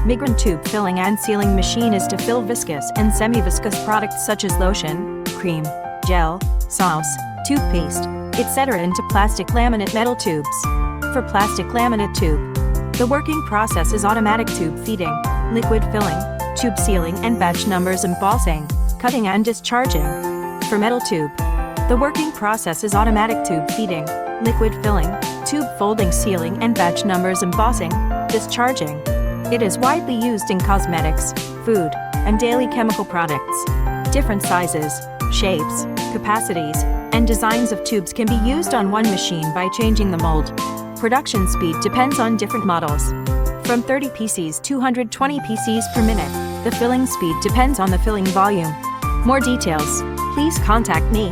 Migrant tube filling and sealing machine is to fill viscous and semi-viscous products such as lotion, cream, gel, sauce, toothpaste, etc. into plastic laminate metal tubes. For plastic laminate tube, the working process is automatic tube feeding, liquid filling, tube sealing and batch numbers embossing, cutting and discharging. For metal tube, the working process is automatic tube feeding, liquid filling, tube folding, sealing and batch numbers embossing, discharging. It is widely used in cosmetics, food, and daily chemical products. Different sizes, shapes, capacities, and designs of tubes can be used on one machine by changing the mold. Production speed depends on different models. From 30 pcs to 220 pcs per minute, the filling speed depends on the filling volume. More details, please contact me.